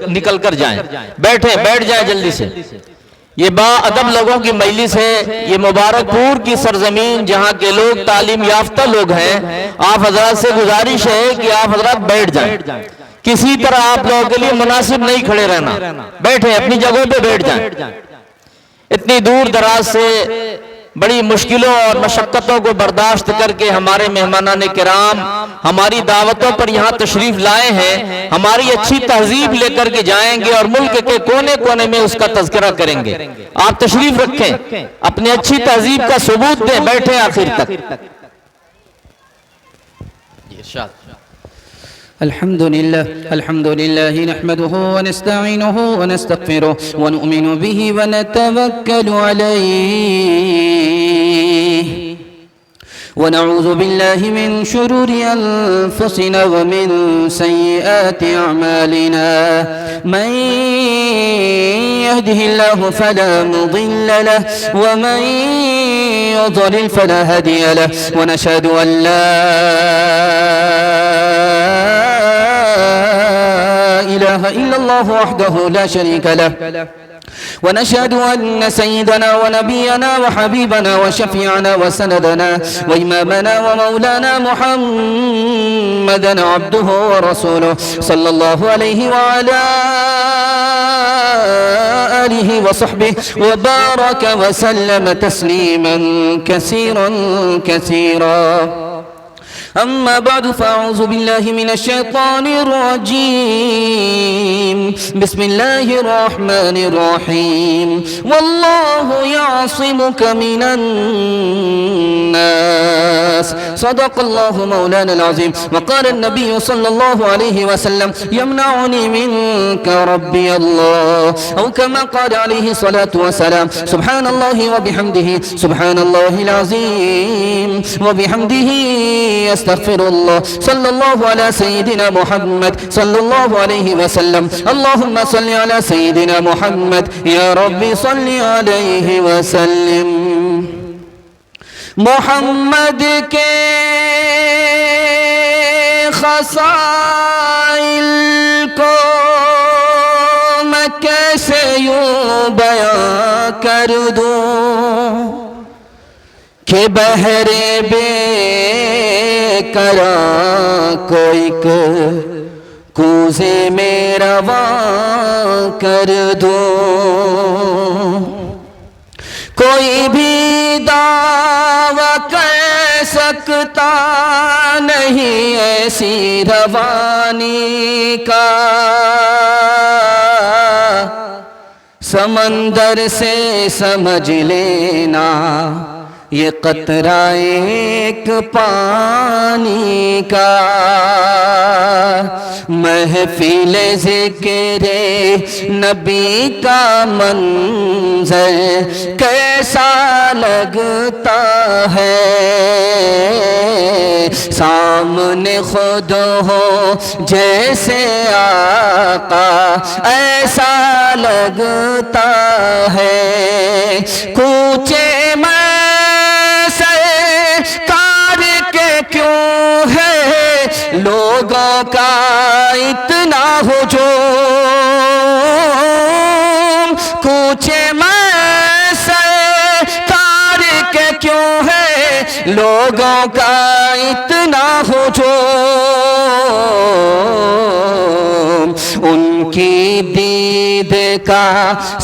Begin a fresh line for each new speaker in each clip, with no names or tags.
نکل کر جائیں، بیٹھ جائیں جلدی سے۔ یہ با ادب لوگوں کی مجلس ہے، یہ مبارک پور کی سرزمین جہاں کے لوگ تعلیم یافتہ لوگ ہیں، آپ حضرات سے گزارش ہے کہ آپ حضرات بیٹھ جائیں، کسی طرح آپ لوگوں کے لیے مناسب نہیں کھڑے رہنا، بیٹھیں اپنی جگہوں پہ بیٹھ جائیں۔ اتنی دور دراز سے بڑی مشکلوں اور مشقتوں کو برداشت کر کے ہمارے مہمانان کرام ہماری دعوتوں پر یہاں تشریف لائے ہیں، ہماری اچھی تہذیب لے کر کے جائیں گے اور ملک کے کونے کونے میں اس کا تذکرہ کریں گے۔ آپ تشریف رکھیں، اپنی اچھی تہذیب کا ثبوت دیں، بیٹھیں آخر تک۔
الحمد لله نحمده ونستعينه ونستغفره ونؤمن به ونتوكل عليه ونعوذ بالله من شرور أنفسنا ومن سيئات أعمالنا من يهده الله فلا مضل له ومن يضلل فلا هادي له ونشهد أن لا إله إلا الله وحده لا شريك له ونشهد أن سيدنا ونبينا وحبيبنا وشفيعنا وسندنا وإمامنا ومولانا محمدا عبده ورسوله صلى الله عليه وعلى آله وصحبه وبارك وسلم تسليما كثيرا كثيرا أما بعد فأعوذ بالله من الشيطان الرجيم بسم الله الرحمن الرحيم والله يعصمك من الناس صدق الله مولانا العظيم وقال النبي صلى الله عليه وسلم يمنعني منك ربي الله أو كما قال عليه الصلاة والسلام سبحان الله وبحمده سبحان الله العظيم وبحمده استغفر الله صلى الله على سيدنا محمد صلى الله عليه وسلم اللهم صل على سيدنا محمد يا رب صل عليه وسلم محمد کے خصائل کو میں کیسے یوں بیان کر دوں کہ بحر بے کراں کوئی کوزے میں رواں کر دوں کوئی بھی دعویٰ کر سکتا نہیں ایسی روانی کا سمندر سے سمجھ لینا یہ قطرہ ایک پانی کا محفل ذکر نبی کا منظر کیسا لگتا ہے سامنے خود ہو جیسے آقا ایسا لگتا ہے کوچے میں کیوں ہے لوگوں کا اتنا ہجوم کوچے میں سے تار کے کیوں ہے لوگوں کا اتنا ہجوم ان کی دید کا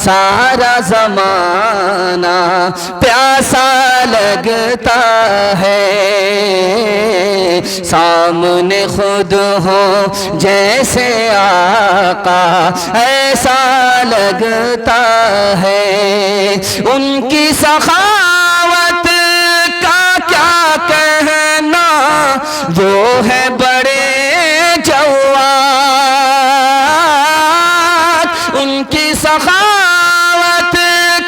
سارا زمانہ پیاسا لگتا ہے سامنے خود ہو جیسے آقا ایسا لگتا ہے ان کی سخاوت کا کیا کہنا وہ ہے بڑے جواد ان کی سخاوت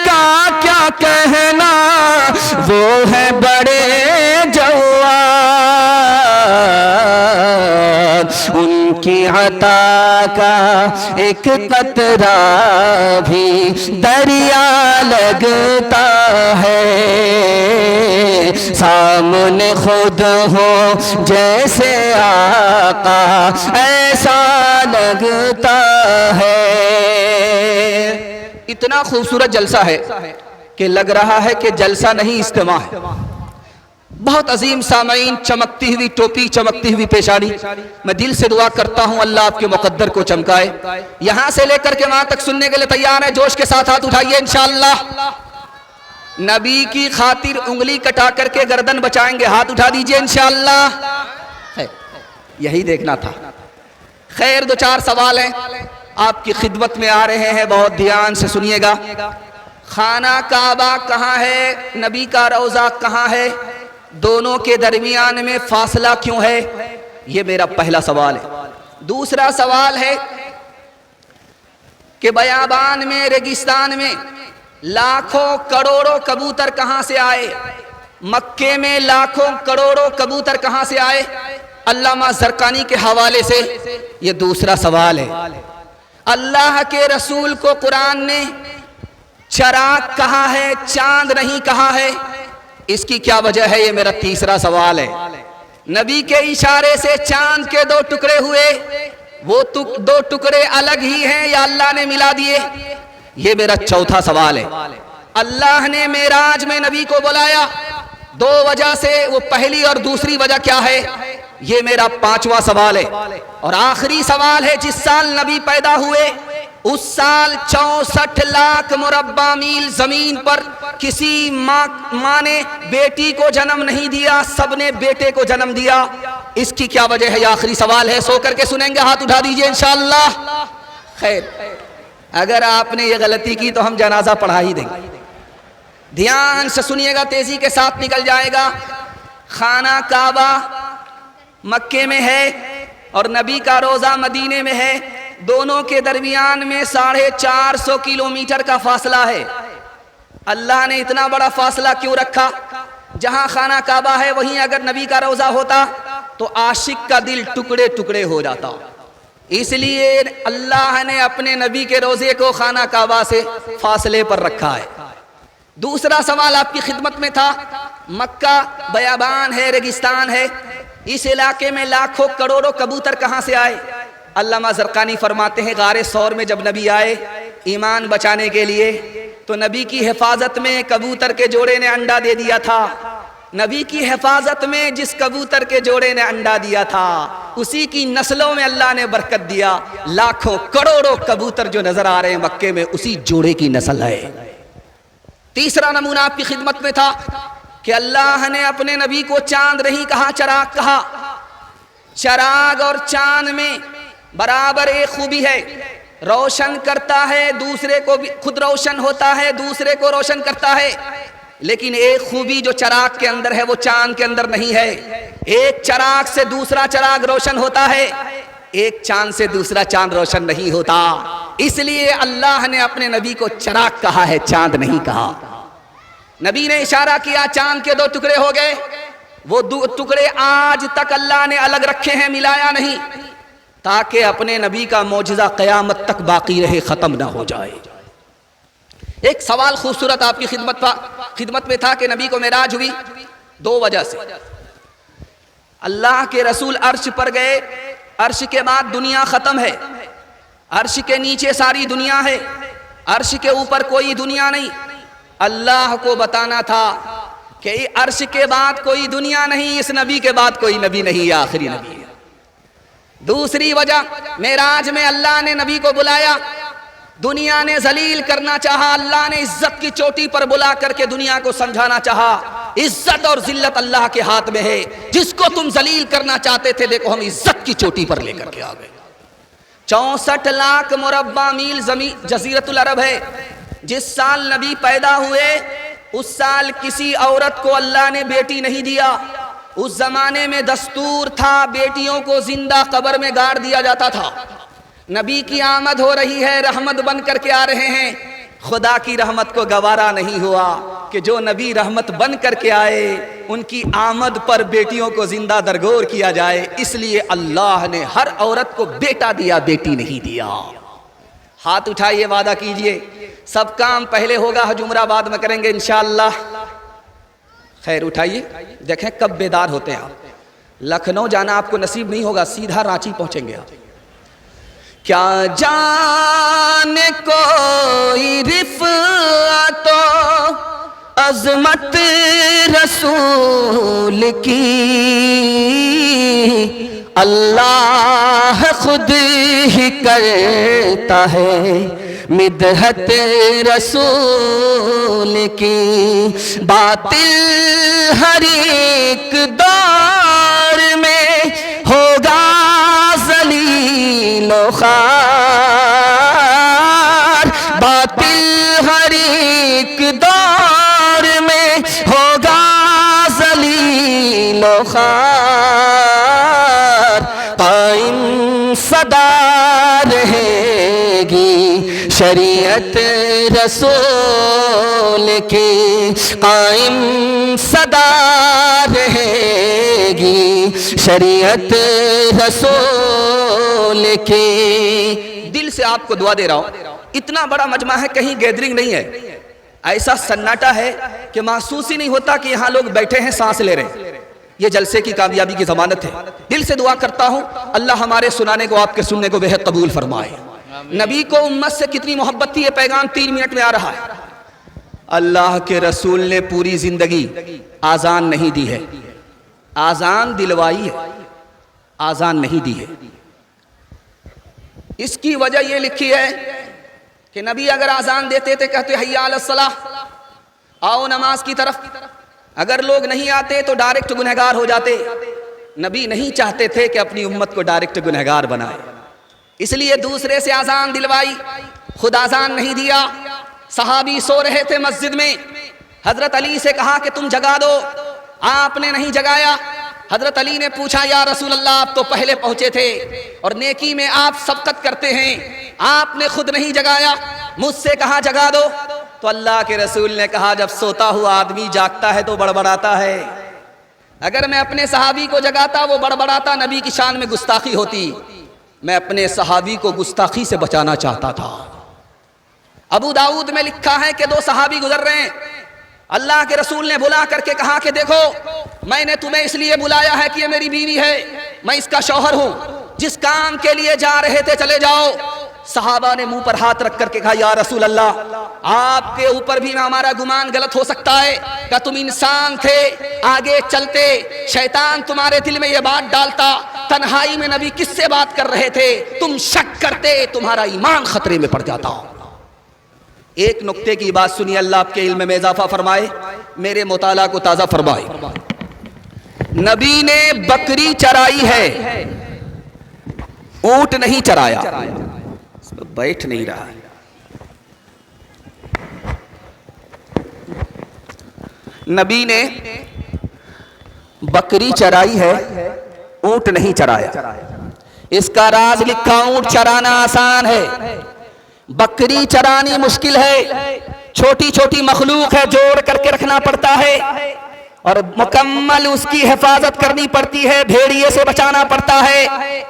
کا کیا کہنا وہ ہے بڑے جواد ان کی عطا کا ایک قطرہ بھی دریا لگتا ہے، سامنے خود ہو جیسے آقا ایسا لگتا ہے۔ اتنا خوبصورت جلسہ ہے کہ لگ رہا ہے کہ جلسہ نہیں اجتماع ہے۔ بہت عظیم سامعین، چمکتی ہوئی ٹوپی، چمکتی ہوئی پیشانی، میں دل سے دعا کرتا ہوں اللہ آپ کے مقدر کو چمکائے۔ یہاں سے لے کر کے وہاں تک سننے کے لیے تیار ہے؟ جوش کے ساتھ ہاتھ اٹھائیے انشاءاللہ۔ نبی کی خاطر انگلی کٹا کر کے گردن بچائیں گے، ہاتھ اٹھا دیجئے انشاءاللہ۔ یہی دیکھنا تھا۔ خیر، دو چار سوال ہیں آپ کی خدمت میں آ رہے ہیں، بہت دھیان سے سنیے گا۔ خانہ کعبہ کہاں ہے؟ نبی کا روضہ کہاں ہے؟ دونوں کے درمیان میں فاصلہ کیوں ہے؟ یہ میرا پہلا سوال ہے۔ دوسرا سوال ہے کہ بیابان میں، ریگستان میں لاکھوں کروڑوں کبوتر کہاں سے آئے؟ مکے میں لاکھوں کروڑوں کبوتر کہاں سے آئے؟ علامہ زرقانی کے حوالے سے یہ دوسرا سوال ہے۔ اللہ کے رسول کو قرآن نے چراغ کہا ہے، چاند نہیں کہا ہے، اس کی کیا وجہ ہے؟ یہ میرا تیسرا سوال ہے۔ نبی کے اشارے سے چاند کے دو ٹکڑے ہوئے، وہ دو ٹکڑے الگ ہی ہیں یا اللہ نے ملا دیے؟ یہ میرا چوتھا سوال ہے۔ اللہ نے معراج میں نبی کو بلایا دو وجہ سے، وہ پہلی اور دوسری وجہ کیا ہے؟ یہ میرا پانچواں سوال ہے۔ اور آخری سوال ہے، جس سال نبی پیدا ہوئے اس سال 64 لاکھ مربع میل زمین پر کسی ماں نے بیٹی کو جنم نہیں دیا، سب نے بیٹے کو جنم دیا، اس کی کیا وجہ ہے؟ یہ آخری سوال ہے، سو کر کے سنیں گے، ہاتھ اٹھا دیجئے انشاءاللہ۔ خیر، اگر آپ نے یہ غلطی کی تو ہم جنازہ پڑھا ہی دیں گے۔ دھیان سے سنیے گا، تیزی کے ساتھ نکل جائے گا۔ خانہ کعبہ مکے میں ہے اور نبی کا روضہ مدینے میں ہے، دونوں کے درمیان میں 450 کلومیٹر کا فاصلہ ہے۔ اللہ نے اتنا بڑا فاصلہ کیوں رکھا؟ جہاں خانہ کعبہ ہے وہیں اگر نبی کا روضہ ہوتا تو عاشق کا دل ٹکڑے ٹکڑے ہو جاتا، اس لیے اللہ نے اپنے نبی کے روضے کو خانہ کعبہ سے فاصلے پر رکھا ہے۔ دوسرا سوال آپ کی خدمت میں تھا، مکہ بیابان ہے، ریگستان ہے، اس علاقے میں لاکھوں کروڑوں کبوتر کہاں سے آئے؟ علامہ زرقانی فرماتے ہیں غار ثور میں جب نبی آئے ایمان بچانے کے لیے تو نبی کی حفاظت میں کبوتر کے جوڑے نے انڈا دے دیا تھا۔ نبی کی حفاظت میں جس کبوتر کے جوڑے نے انڈا دیا تھا اسی کی نسلوں میں اللہ نے برکت دیا۔ لاکھوں کروڑوں کبوتر جو نظر آ رہے ہیں مکے میں اسی جوڑے کی نسل ہے۔ تیسرا نمونہ آپ کی خدمت میں تھا کہ اللہ نے اپنے نبی کو چاند نہیں کہا، چراغ کہا۔ چراغ اور چاند میں برابر ایک خوبی ہے، روشن کرتا ہے، دوسرے کو بھی خود روشن ہوتا ہے، دوسرے کو روشن کرتا ہے، لیکن ایک خوبی جو چراغ کے اندر ہے وہ چاند کے اندر نہیں ہے۔ ایک چراغ سے دوسرا چراغ روشن ہوتا ہے، ایک چاند سے دوسرا چاند روشن نہیں ہوتا، اس لیے اللہ نے اپنے نبی کو چراغ کہا ہے، چاند نہیں کہا۔ نبی نے اشارہ کیا، چاند کے دو ٹکڑے ہو گئے، وہ دو ٹکڑے آج تک اللہ نے الگ رکھے ہیں، ملایا نہیں، تاکہ اپنے نبی کا معجزہ قیامت تک باقی رہے، ختم نہ ہو جائے۔ ایک سوال خوبصورت آپ کی خدمت میں تھا کہ نبی کو معراج ہوئی دو وجہ سے۔ اللہ کے رسول عرش پر گئے، عرش کے بعد دنیا ختم ہے، عرش کے نیچے ساری دنیا ہے، عرش کے اوپر کوئی دنیا نہیں۔ اللہ کو بتانا تھا کہ عرش کے بعد کوئی دنیا نہیں، اس نبی کے بعد کوئی نبی نہیں، یہ آخری نبی ہے۔ دوسری وجہ، معراج میں اللہ نے نبی کو بلایا، دنیا نے ذلیل کرنا چاہا، اللہ نے عزت کی چوٹی پر بلا کر کے دنیا کو سمجھانا چاہا عزت اور ذلت اللہ کے ہاتھ میں ہے، جس کو تم ذلیل کرنا چاہتے تھے دیکھو ہم عزت کی چوٹی پر لے کر کے آ گئے۔ 64 لاکھ مربع میل زمین جزیرۃ العرب ہے۔ جس سال نبی پیدا ہوئے اس سال کسی عورت کو اللہ نے بیٹی نہیں دیا، اس زمانے میں دستور تھا بیٹیوں کو زندہ قبر میں گاڑ دیا جاتا تھا۔ نبی کی آمد ہو رہی ہے، رحمت بن کر کے آ رہے ہیں، خدا کی رحمت کو گوارا نہیں ہوا
کہ جو نبی رحمت بن کر کے آئے ان کی آمد پر بیٹیوں کو زندہ درگور کیا جائے، اس لیے اللہ نے ہر عورت کو بیٹا دیا، بیٹی نہیں دیا۔ ہاتھ اٹھائیے، وعدہ کیجئے، سب کام پہلے ہوگا، جمعہ بعد میں کریں گے انشاءاللہ۔ خیر اٹھائیے، دیکھیں کب بیدار ہوتے ہیں آپ۔ لکھنؤ جانا آپ کو نصیب نہیں ہوگا، سیدھا رانچی پہنچیں گے آپ۔ کیا جانے کوئی رفعت و عظمت رسول کی، اللہ خود ہی کرتا ہے مدحت رسول کی۔ باطل ہر ایک دور میں ہوگا ذلیل و خوار، باطل ہر ایک دور میں ہوگا ذلیل و خوار، قائم صدا رہے گی شریعت رسول کی، قائم صدا رہے گی شریعت رسول کی۔ دل سے آپ کو دعا دے رہا ہوں، اتنا بڑا مجمع ہے، کہیں گیدرنگ نہیں ہے، ایسا سناٹا ہے کہ محسوس ہی نہیں ہوتا کہ یہاں لوگ بیٹھے ہیں، سانس لے رہے ہیں۔ یہ جلسے کی کامیابی کی ضمانت ہے۔ دل سے دعا کرتا ہوں اللہ ہمارے سنانے کو، آپ کے سننے کو بہت قبول فرمائے۔ نبی کو امت سے کتنی محبت تھی، یہ پیغام 3 منٹ میں آ رہا ہے۔ اللہ کے رسول نے پوری زندگی آذان نہیں دی ہے، آذان دلوائی ہے، آذان نہیں دی ہے۔ اس کی وجہ یہ لکھی ہے کہ نبی اگر آذان دیتے تھے کہتے حی علی الصلاۃ، آؤ نماز کی طرف، اگر لوگ نہیں آتے تو ڈائریکٹ گنہگار ہو جاتے۔ نبی نہیں چاہتے تھے کہ اپنی امت کو ڈائریکٹ گنہگار بنائے، اس لیے دوسرے سے آذان دلوائی، خود آذان نہیں دیا۔ صحابی سو رہے تھے مسجد میں، حضرت علی سے کہا کہ تم جگا دو، آپ نے نہیں جگایا۔ حضرت علی نے پوچھا یا رسول اللہ آپ تو پہلے پہنچے تھے اور نیکی میں آپ سبقت کرتے ہیں، آپ نے خود نہیں جگایا، مجھ سے کہا جگا دو۔ تو اللہ کے رسول نے کہا جب سوتا ہوا آدمی جاگتا ہے تو بڑبڑاتا ہے، اگر میں اپنے صحابی کو جگاتا وہ بڑبڑاتا، نبی کی شان میں گستاخی ہوتی، میں اپنے صحابی کو گستاخی سے بچانا چاہتا تھا۔ ابو داؤد میں لکھا ہے کہ 2 صحابی گزر رہے ہیں، اللہ کے رسول نے بلا کر کے کہا کہ دیکھو میں نے تمہیں اس لیے بلایا ہے کہ یہ میری بیوی ہے، میں اس کا شوہر ہوں، جس کام کے لیے جا رہے تھے چلے جاؤ۔ صحابہ نے منہ پر ہاتھ رکھ کر کے کہا یا رسول اللہ آپ کے اوپر بھی ہمارا گمان غلط ہو سکتا ہے، کہ تم انسان تھے، آگے چلتے شیطان تمہارے دل میں یہ بات ڈالتا، تنہائی میں نبی کس سے بات کر رہے تھے، تم شک کرتے، تمہارا ایمان خطرے میں پڑ جاتا۔ ایک نقطے کی بات سنیے، اللہ آپ کے علم میں اضافہ فرمائے، میرے مطالعہ کو تازہ فرمائے۔ نبی نے بکری چرائی ہے، اونٹ نہیں چرایا، بیٹھ نہیں رہا۔ نبی نے بکری چرائی ہے، اونٹ نہیں چرایا۔ اس کا راز لکھا، اونٹ چرانا آسان ہے، بکری چرانی مشکل ہے، چھوٹی چھوٹی مخلوق ہے، جوڑ کر کے رکھنا پڑتا ہے اور مکمل اس کی حفاظت کرنی پڑتی ہے، بھیڑیے سے بچانا پڑتا ہے۔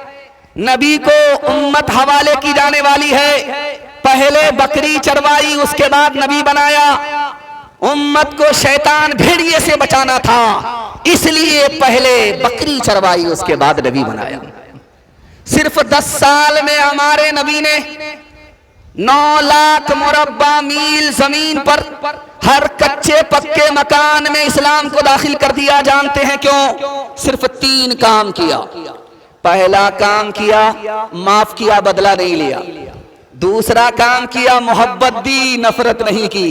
نبی کو امت حوالے کی جانے والی ہے، پہلے بکری چروائی، اس کے بعد نبی بنایا۔ امت کو شیطان بھیڑیے سے بچانا تھا، اس لیے پہلے بکری چروائی، اس کے بعد نبی بنایا۔ صرف 10 سال میں ہمارے نبی نے 9 لاکھ مربع میل زمین پر ہر کچے پکے مکان میں اسلام کو داخل کر دیا۔ جانتے ہیں کیوں؟ صرف 3 کام کیا۔ پہلا کام کیا، معاف کیا، بدلہ نہیں لیا۔ دوسرا کام کیا، محبت دی، نفرت نہیں کی۔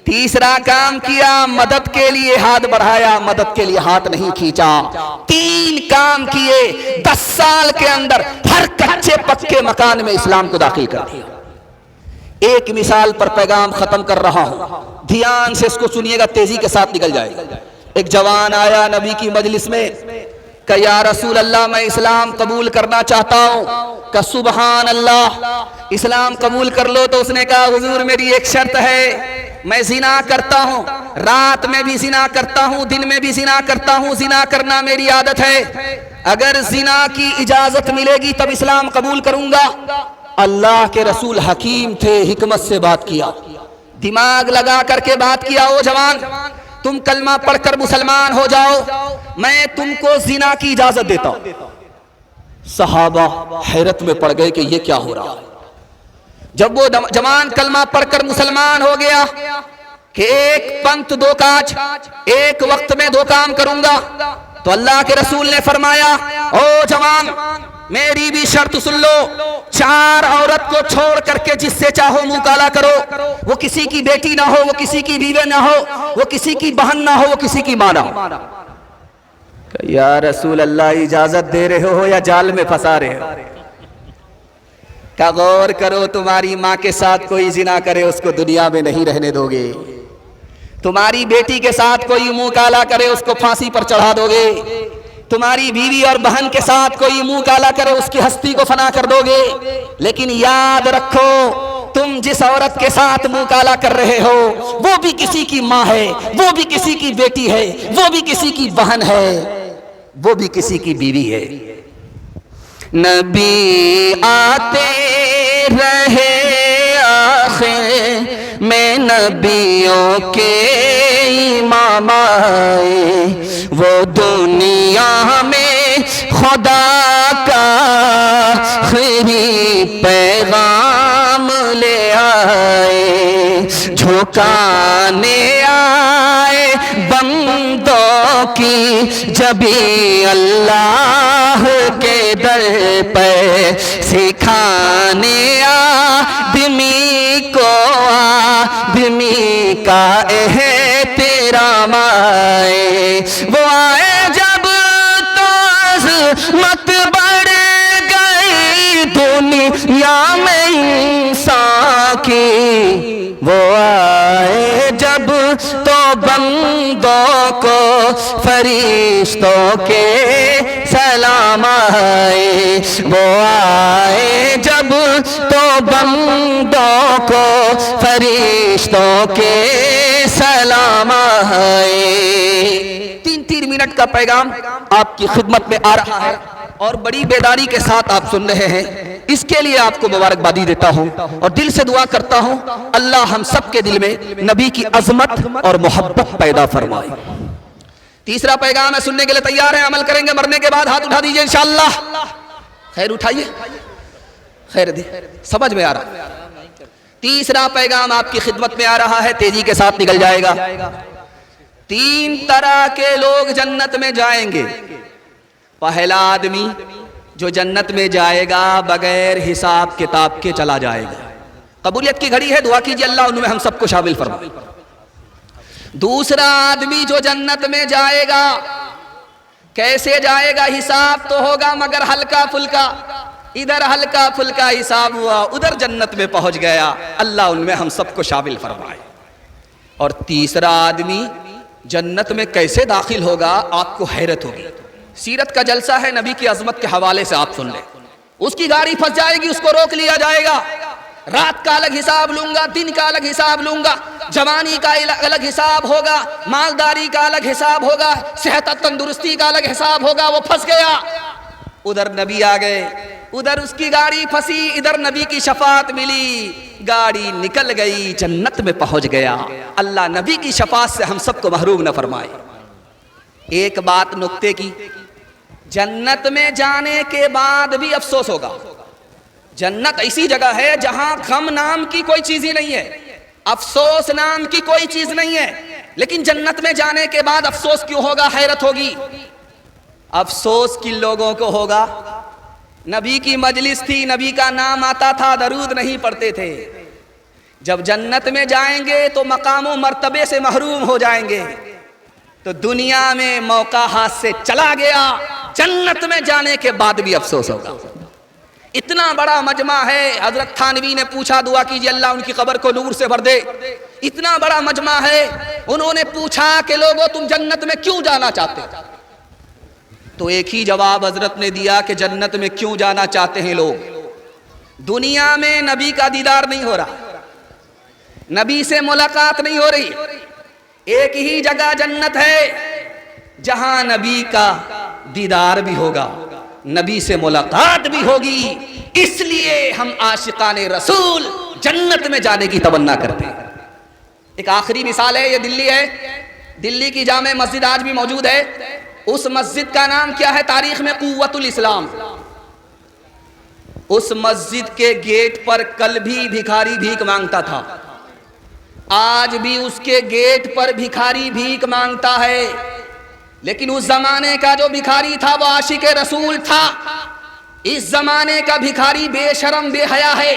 تیسرا کام کیا، مدد کے لیے ہاتھ بڑھایا، مدد کے لیے ہاتھ نہیں کھینچا۔ 3 کام کیے، 10 سال کے اندر ہر کچے پکے مکان میں اسلام کو داخل کر دیا۔ ایک مثال پر پیغام ختم کر رہا ہوں، دھیان سے اس کو سنیے گا، تیزی کے ساتھ نکل جائے گا۔ ایک جوان آیا نبی کی مجلس میں کہ یا رسول اللہ میں اسلام قبول کرنا چاہتا ہوں۔ کہ سبحان اللہ، اسلام قبول کر لو۔ تو اس نے کہا حضور میری ایک شرط ہے، میں زنا کرتا ہوں، رات میں بھی زنا کرتا ہوں، دن میں بھی زنا کرتا ہوں، زنا کرنا میری عادت ہے، اگر زنا کی اجازت ملے گی تب اسلام قبول کروں گا۔ اللہ کے رسول حکیم تھے، حکمت سے بات کیا، دماغ لگا کر کے بات کیا، او جوان تم کلمہ پڑھ کر مسلمان ہو جاؤ، میں تم کو زنا کی اجازت دیتا ہوں۔ صحابہ حیرت میں پڑ گئے کہ یہ کیا ہو رہا ہے۔ جب وہ جوان کلمہ پڑھ کر مسلمان ہو گیا کہ ایک پنت دو کاج، ایک وقت میں دو کام کروں گا، تو اللہ کے رسول نے فرمایا او جوان میری بھی شرط سن لو، 4 عورت کو چھوڑ کر کے جس سے چاہو منہ کالا کرو، وہ کسی کی بیٹی نہ ہو، وہ کسی کی بیوی نہ ہو، وہ کسی کی بہن نہ ہو، وہ کسی کی ماں نہ ہو۔ یا رسول اللہ اجازت دے رہے ہو یا جال میں پھنسا رہے ہو؟ کہ غور کرو، تمہاری ماں کے ساتھ کوئی زنا کرے اس کو دنیا میں نہیں رہنے دو گے، تمہاری بیٹی کے ساتھ کوئی منہ کالا کرے اس کو پھانسی پر چڑھا دو گے، تمہاری بیوی اور بہن کے ساتھ کوئی منہ کالا کرے اس کی ہستی کو فنا کر دو گے، لیکن یاد رکھو تم جس عورت کے ساتھ منہ کالا کر رہے ہو وہ بھی کسی کی ماں ہے، وہ بھی کسی کی بیٹی ہے، وہ بھی کسی کی بہن ہے، وہ بھی کسی کی بیوی ہے۔
نبی آتے رہے آخر میں نبیوں کے امام آئے، وہ دنیا میں خدا کا آخری پیغام لے آئے، جھکانے آئے بندوں کی جبھی اللہ کے در پہ، سکھانے آدمی کو آدمی کا احترام آئے، وہ آئے جب تو عظمت بڑھ گئی دنیا میں انسان کی، وہ آئے جب تو بندوں کو فرشتوں کے سلام آئے، وہ آئے جب تو بندوں کو فرشتوں کے سلام آئے۔
3 منٹ کا پیغام آپ کی خدمت میں آ رہا ہے اور بڑی بیداری کے ساتھ آپ سن رہے ہیں، اس کے لیے آپ کو مبارکبادی دیتا ہوں اور دل سے دعا کرتا ہوں اللہ ہم سب کے دل میں نبی کی عظمت اور محبت پیدا فرمائے۔ تیسرا پیغام ہے، سننے کے لیے تیار ہیں؟ عمل کریں گے مرنے کے بعد؟ ہاتھ اٹھا دیجئے انشاءاللہ۔ خیر اٹھائیے، خیر دے، سمجھ میں آ رہا۔ تیسرا پیغام آپ کی خدمت میں آ رہا ہے، تیزی کے ساتھ نکل جائے گا۔ 3 طرح کے لوگ جنت میں جائیں گے۔ پہلا آدمی جو جنت میں جائے گا بغیر حساب کتاب کے چلا جائے گا، قبولیت کی گھڑی ہے، دعا کیجئے اللہ ان میں ہم سب کو شامل فرمائے۔ دوسرا آدمی جو جنت میں جائے گا، کیسے جائے گا؟ حساب تو ہوگا مگر ہلکا پھلکا، ادھر ہلکا پھلکا حساب ہوا، ادھر جنت میں پہنچ گیا، اللہ ان میں ہم سب کو شامل فرمائے۔ اور تیسرا آدمی جنت میں کیسے داخل ہوگا آپ کو حیرت ہوگی۔ سیرت کا جلسہ ہے، نبی کی عظمت کے حوالے سے آپ سن لیں۔ اس کی گاڑی پھنس جائے گی، اس کو روک لیا جائے گا، رات کا الگ حساب لوں گا، دن کا الگ حساب لوں گا، جوانی کا الگ حساب ہوگا، مالداری کا الگ حساب ہوگا، صحت تندرستی کا الگ حساب ہوگا۔ وہ پھنس گیا، ادھر نبی آ گئے، ادھر اس کی گاڑی پھنسی، ادھر نبی کی شفاعت ملی، گاڑی نکل گئی، جنت میں پہنچ گیا۔ اللہ نبی کی شفاعت سے ہم سب کو محروم نہ فرمائے۔ ایک بات نکتے کی، جنت میں جانے کے بعد بھی افسوس ہوگا۔ جنت ایسی جگہ ہے جہاں غم نام کی کوئی چیز ہی نہیں ہے، افسوس نام کی کوئی چیز نہیں ہے، لیکن جنت میں جانے کے بعد افسوس کیوں ہوگا؟ حیرت ہوگی۔ افسوس کن لوگوں کو ہوگا؟ نبی کی مجلس تھی، نبی کا نام آتا تھا، درود نہیں پڑھتے تھے۔ جب جنت میں جائیں گے تو مقام و مرتبے سے محروم ہو جائیں گے، تو دنیا میں موقع ہاتھ سے چلا گیا، جنت میں جانے کے بعد بھی افسوس ہوگا۔ اتنا بڑا مجمع ہے، حضرت تھانوی نے پوچھا، دعا کیجئے اللہ ان کی قبر کو نور سے بھر دے۔ اتنا بڑا مجمع ہے، انہوں نے پوچھا کہ لوگوں تم جنت میں کیوں جانا چاہتے ہو؟ تو ایک ہی جواب حضرت نے دیا کہ جنت میں کیوں جانا چاہتے ہیں لوگ؟ دنیا میں نبی کا دیدار نہیں ہو رہا، نبی سے ملاقات نہیں ہو رہی. ایک ہی جگہ جنت ہے جہاں نبی کا دیدار بھی ہوگا, نبی سے ملاقات بھی ہوگی. اس لیے ہم عاشقان رسول جنت میں جانے کی تمنا کرتے ہیں. ایک آخری مثال ہے, یہ دلی ہے, دلی کی جامع مسجد آج بھی موجود ہے. اس مسجد کا نام کیا ہے تاریخ میں؟ قوت الاسلام. اس مسجد کے گیٹ پر کل بھی بھکاری بھیک مانگتا تھا, آج بھی اس کے گیٹ پر بھکاری بھیک مانگتا ہے. لیکن اس زمانے کا جو بھکاری تھا وہ عاشق رسول تھا. اس زمانے کا بھکاری بے شرم بے حیا ہے.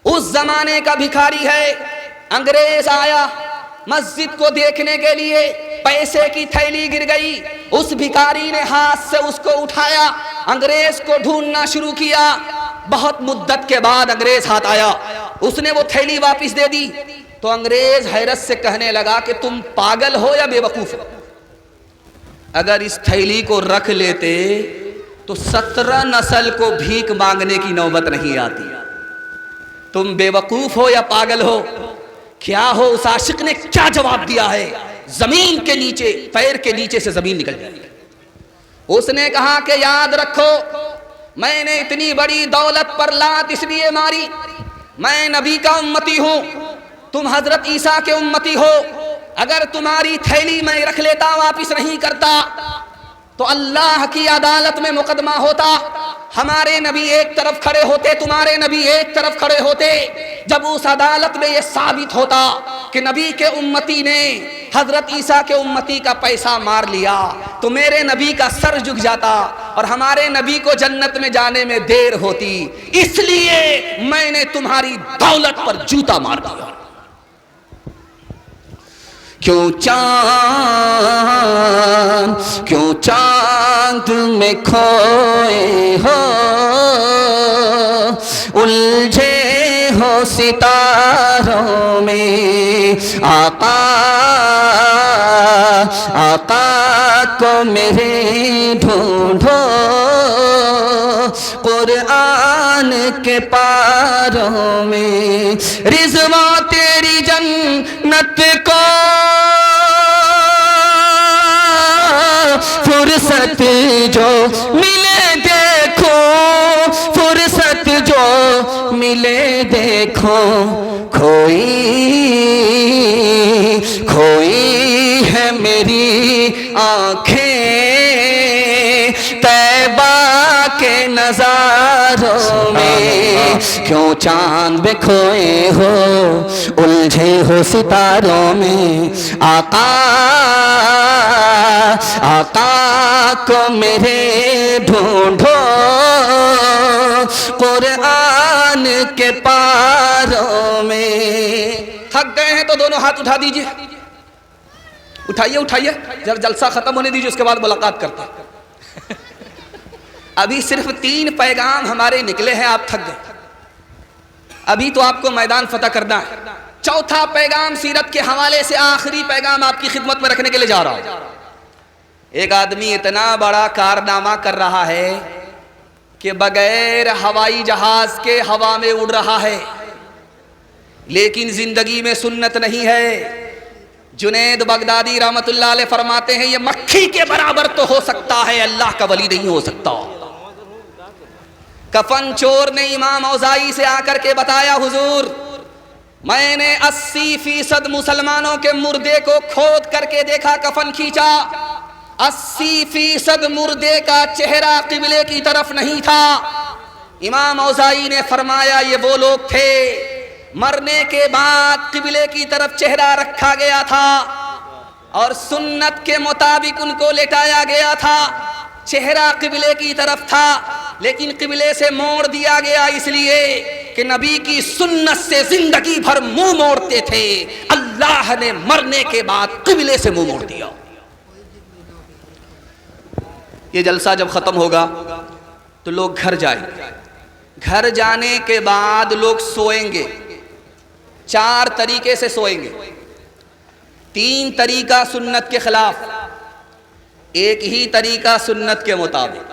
اس زمانے کا بھکاری ہے. انگریز آیا مسجد کو دیکھنے کے لیے, پیسے کی تھیلی گر گئی, اس بھکاری نے ہاتھ سے اس کو اٹھایا, انگریز کو ڈھونڈنا شروع کیا. بہت مدت کے بعد انگریز ہاتھ آیا, اس نے وہ تھیلی واپس دے دی. تو انگریز حیرت سے کہنے لگا کہ تم پاگل ہو یا بے وقوف ہو؟ اگر اس تھیلی کو رکھ لیتے تو 17 نسل کو بھیک مانگنے کی نوبت نہیں آتی. تم بے وقوف ہو یا پاگل ہو؟ کیا ہو؟ اس عاشق نے کیا جواب دیا ہے؟ زمین کے نیچے, پیر کے نیچے سے زمین نکل جائے. اس نے کہا کہ یاد رکھو, میں نے اتنی بڑی دولت پر لات اس لیے ماری, میں نبی کا امتی ہوں, تم حضرت عیسیٰ کے امتی ہو. اگر تمہاری تھیلی میں رکھ لیتا, واپس نہیں کرتا, تو اللہ کی عدالت میں مقدمہ ہوتا. ہمارے نبی ایک طرف کھڑے ہوتے, تمہارے نبی ایک طرف کھڑے ہوتے. جب اس عدالت میں یہ ثابت ہوتا کہ نبی کے امتی نے حضرت عیسیٰ کے امتی کا پیسہ مار لیا, تو میرے نبی کا سر جھک جاتا اور ہمارے نبی کو جنت میں جانے میں دیر ہوتی. اس لیے میں نے تمہاری دولت پر جوتا مار دیا.
کیوں چاند میں کھوئے ہو, الجھے ہو ستاروں میں, آقا کو میرے ڈھونڈو, قرآن کے پاروں میں. رضوان تیری جنت کو فرصت جو ملے دیکھو, فرصت جو ملے دیکھو. کھوئی ہے میری آنکھیں طیبہ کے نظاروں میں. کیوں چاند میں کھوئے ہو, الجھے ہو ستاروں میں, آقا کو میرے ڈھونڈو, قرآن کے پاروں میں.
تھک گئے ہیں تو دونوں ہاتھ اٹھا دیجئے, اٹھائیے, جب جلسہ ختم ہونے دیجئے, اس کے بعد ملاقات کرتے ہیں. ابھی صرف 3 پیغام ہمارے نکلے ہیں, آپ تھک گئے. ابھی تو آپ کو میدان فتح کرنا ہے. چوتھا پیغام سیرت کے حوالے سے آخری پیغام آپ کی خدمت میں رکھنے کے لیے جا رہا ہوں. ایک آدمی اتنا بڑا کارنامہ کر رہا ہے کہ بغیر ہوائی جہاز کے ہوا میں اڑ رہا ہے, لیکن زندگی میں سنت نہیں ہے. جنید بغدادی رحمت اللہ علیہ فرماتے ہیں یہ مکھی کے برابر تو ہو سکتا ہے, اللہ کا ولی نہیں ہو سکتا. کفن چور نے امام اوزائی سے آ کر کے بتایا, حضور میں نے 80% مسلمانوں کے مردے کو کھود کر کے دیکھا, کفن کھینچا, 80% مردے کا چہرہ قبلے کی طرف نہیں تھا. امام اوزائی نے فرمایا یہ وہ لوگ تھے مرنے کے بعد قبلے کی طرف چہرہ رکھا گیا تھا اور سنت کے مطابق ان کو لٹایا گیا تھا. چہرہ قبلے کی طرف تھا لیکن قبلے سے موڑ دیا گیا اس لیے کہ نبی کی سنت سے زندگی بھر منہ موڑتے تھے, اللہ نے مرنے کے بعد قبلے سے منہ موڑ دیا. یہ جلسہ جب ختم ہوگا تو لوگ گھر جائیں. گھر جانے کے بعد لوگ سوئیں گے. 4 طریقے سے سوئیں گے. 3 طریقہ سنت کے خلاف, ایک ہی طریقہ سنت کے مطابق.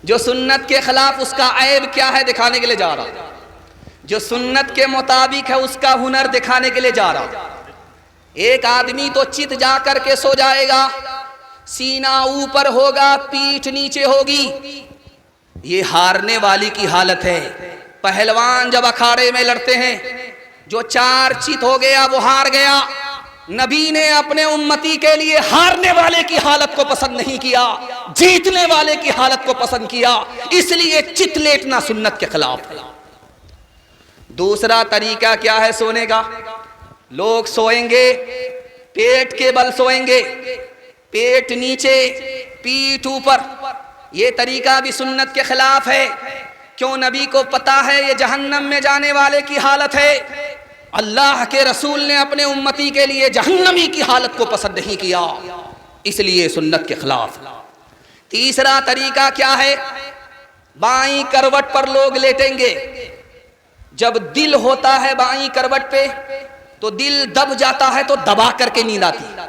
جو سنت کے خلاف اس کا عیب کیا ہے دکھانے کے لیے جا رہا ہوں. جو سنت کے مطابق ہے اس کا ہنر دکھانے کے لیے جا رہا. ایک آدمی تو چت جا کر کے سو جائے گا, سینہ اوپر ہوگا, پیٹھ نیچے ہوگی, یہ ہارنے والی کی حالت ہے. پہلوان جب اکھاڑے میں لڑتے ہیں, جو 4 چت ہو گیا وہ ہار گیا. نبی نے اپنے امتی کے لیے ہارنے والے کی حالت کو پسند نہیں کیا, جیتنے والے کی حالت کو پسند کیا. اس لیے چت لیٹنا سنت کے خلاف ہے. دوسرا طریقہ کیا ہے سونے کا؟ لوگ سوئیں گے پیٹ کے بل سوئیں گے, پیٹ نیچے پیٹھ اوپر. یہ طریقہ بھی سنت کے خلاف ہے. کیوں؟ نبی کو پتا ہے یہ جہنم میں جانے والے کی حالت ہے. اللہ کے رسول نے اپنے امتی کے لیے جہنمی کی حالت کو پسند نہیں کیا, اس لیے سنت کے خلاف. تیسرا طریقہ کیا ہے؟ بائیں کروٹ پر لوگ لیٹیں گے. جب دل ہوتا ہے بائیں کروٹ پہ تو دل دب جاتا ہے, تو دبا کر کے نیند آتی ہے,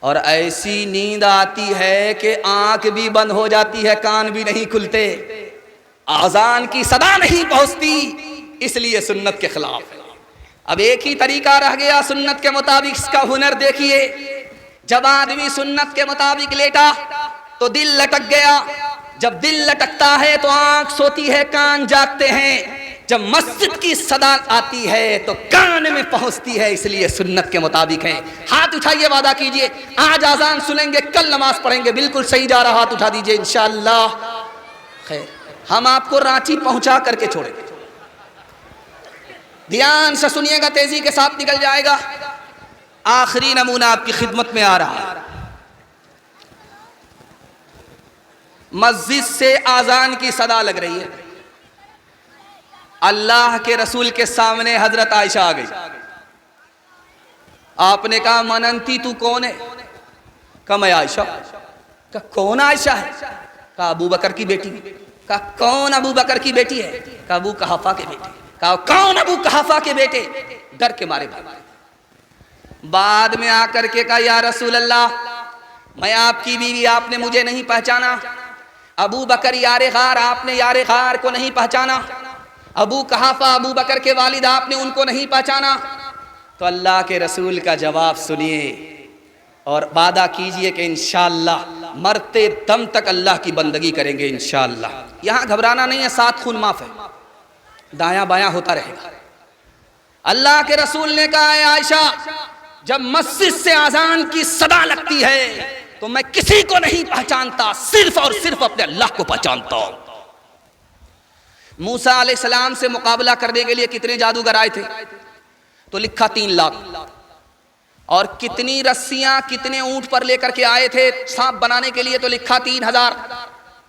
اور ایسی نیند آتی ہے کہ آنکھ بھی بند ہو جاتی ہے, کان بھی نہیں کھلتے, اذان کی صدا نہیں پہنچتی. اس لیے سنت کے خلاف ہے. اب ایک ہی طریقہ رہ گیا سنت کے مطابق, اس کا ہنر دیکھیے. جب آدمی سنت کے مطابق لیٹا تو دل لٹک گیا. جب دل لٹکتا ہے تو آنکھ سوتی ہے, کان جاگتے ہیں. جب مسجد کی صدا آتی ہے تو کان میں پہنچتی ہے, اس لیے سنت کے مطابق ہے. ہاتھ اٹھائیے, وعدہ کیجئے آج اذان سنیں گے, کل نماز پڑھیں گے. بالکل صحیح جا رہا, ہاتھ اٹھا دیجئے انشاءاللہ. خیر, ہم آپ کو رانچی پہنچا کر کے چھوڑیں گے. دھیان سے سنیے گا, تیزی کے ساتھ نکل جائے گا. آخری نمونہ آپ کی خدمت میں آ رہا ہے. مسجد سے اذان کی صدا لگ رہی ہے. اللہ کے رسول کے سامنے حضرت عائشہ آ گئی. آپ نے کہا مننتی تو کون ہے؟ کہا میں عائشہ. کہا کون عائشہ ہے؟ کہا ابو بکر کی بیٹی. کہا کون ابو بکر کی بیٹی ہے؟ کہا ابو قحافہ کے بیٹے. کہا کون ابو قحافہ کے بیٹے؟ ڈر کے مارے بھاگ. بعد میں آ کر کے کہا یا رسول اللہ, میں آپ کی بیوی, آپ نے مجھے نہیں پہچانا. ابو بکر یار غار, آپ نے یار غار کو نہیں پہچانا. ابو قحافہ ابو بکر کے والد, آپ نے ان کو نہیں پہچانا. تو اللہ کے رسول کا جواب سنیے اور وعدہ کیجئے کہ انشاءاللہ مرتے دم تک اللہ کی بندگی کریں گے انشاءاللہ. یہاں گھبرانا نہیں ہے, 7 خون معاف ہے, دایاں بایاں ہوتا رہے گا. اللہ کے رسول نے کہا اے عائشہ, جب مسجد سے اذان کی صدا لگتی ہے تو میں کسی کو نہیں پہچانتا, صرف اور صرف اپنے اللہ کو پہچانتا ہوں. موسیٰ علیہ السلام سے مقابلہ کرنے کے لیے کتنے جادوگر آئے تھے؟ تو لکھا 3 لاکھ. اور کتنی رسیاں کتنے اونٹ پر لے کر کے آئے تھے سانپ بنانے کے لیے؟ تو لکھا 3000.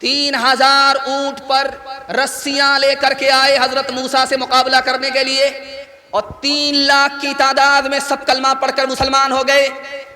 3000 اونٹ پر رسیاں لے کر کے آئے حضرت موسیٰ سے مقابلہ کرنے کے لیے, اور 3 لاکھ کی تعداد میں سب کلمہ پڑھ کر مسلمان ہو گئے.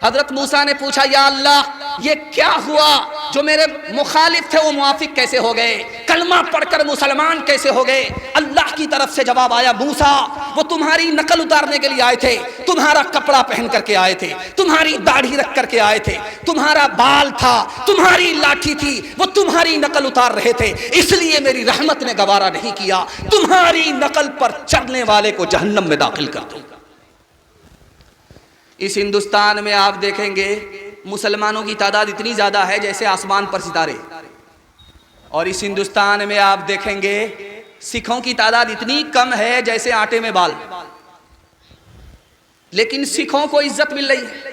حضرت موسیٰ نے پوچھا یا اللہ یہ کیا ہوا, جو میرے مخالف تھے وہ موافق کیسے ہو گئے, کلمہ پڑھ کر مسلمان کیسے ہو گئے؟ اللہ کی طرف سے جواب آیا, موسیٰ وہ تمہاری نقل اتارنے کے لیے آئے تھے, تمہارا کپڑا پہن کر کے آئے تھے, تمہاری داڑھی رکھ کر کے آئے تھے, تمہارا بال تھا, تمہاری لاٹھی تھی, وہ تمہاری نقل اتار رہے تھے, اس لیے میری رحمت نے گوارا نہیں کیا تمہاری نقل پر چلنے والے کو جہنم میں داخل کر دوں. اس ہندوستان میں آپ دیکھیں گے مسلمانوں کی تعداد اتنی زیادہ ہے جیسے آسمان پر ستارے, اور اس ہندوستان میں آپ دیکھیں گے سکھوں کی تعداد اتنی کم ہے جیسے آٹے میں بال. لیکن سکھوں کو عزت مل رہی ہے,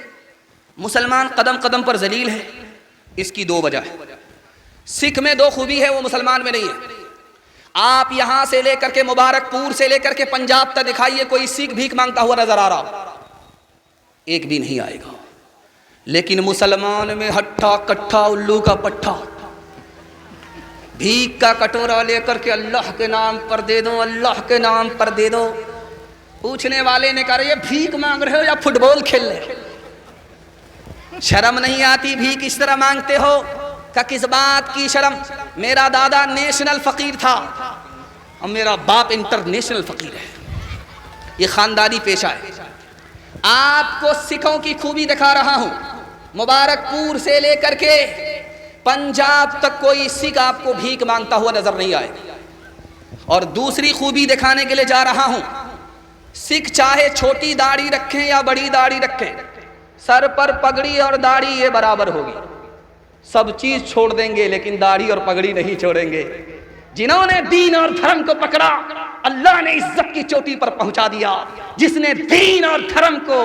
مسلمان قدم قدم پر ذلیل ہے. اس کی 2 وجہ ہے. سکھ میں 2 خوبی ہے, وہ مسلمان میں نہیں ہے. آپ یہاں سے لے کر کے مبارک پور سے لے کر کے پنجاب تک دکھائیے کوئی سکھ بھیک مانگتا ہوا نظر آ رہا, ایک بھی نہیں آئے گا. لیکن مسلمان میں ہٹھا کٹھا الو کا پٹھا, بھیک کا کٹورا لے کر کے اللہ کے نام پر دے دو, اللہ کے نام پر دے دو. پوچھنے والے نے کہا یہ بھیک مانگ رہے ہو یا فٹ بال کھیل رہے؟ شرم نہیں آتی بھیک اس طرح مانگتے ہو؟ کہ کس بات کی شرم؟ میرا دادا نیشنل فقیر تھا اور میرا باپ انٹرنیشنل فقیر ہے, یہ خاندانی پیشہ ہے. آپ کو سکھوں کی خوبی دکھا رہا ہوں. مبارک پور سے لے کر کے پنجاب تک کوئی سکھ آپ کو بھیک مانگتا ہوا نظر نہیں آئے. اور دوسری خوبی دکھانے کے لیے جا رہا ہوں، سکھ چاہے چھوٹی داڑھی رکھیں یا بڑی داڑھی رکھیں، سر پر پگڑی اور داڑھی یہ برابر ہوگی، سب چیز چھوڑ دیں گے لیکن داڑھی اور پگڑی نہیں چھوڑیں گے۔ جنہوں نے دین اور دھرم کو پکڑا اللہ نے عزت کی چوٹی پر پہنچا دیا، جس نے دین اور دھرم کو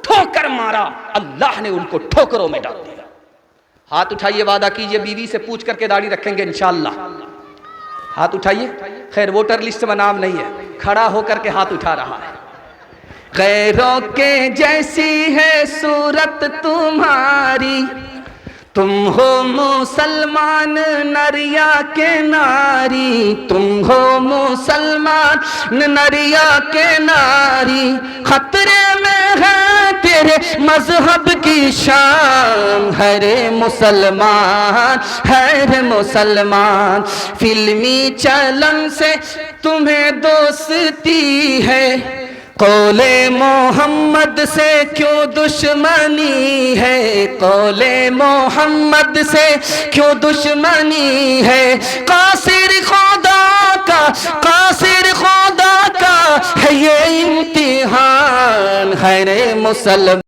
ٹھوکر مارا اللہ نے ان کو ٹھوکروں میں ڈال دیا۔ ہاتھ اٹھائیے، وعدہ کیجئے بیوی سے پوچھ کر کے داڑھی رکھیں گے انشاءاللہ۔ ہاتھ اٹھائیے، خیر ووٹر لسٹ میں نام نہیں ہے، کھڑا ہو کر کے ہاتھ اٹھا رہا ہے۔ غیروں کے جیسی ہے صورت تمہاری، تم ہو مسلمان نریا کے ناری، تم ہو مسلمان نریا کے ناری، خطرے میں ہے تیرے مذہب کی شان، ہے رے مسلمان، ہے رے مسلمان، فلمی چلن سے تمہیں دوستی ہے، قول محمد سے کیوں دشمنی ہے، قول محمد سے کیوں دشمنی ہے، قاصر خدا کا، قاصر خدا کا ہے یہ امتحان، ہے رے مسلمان۔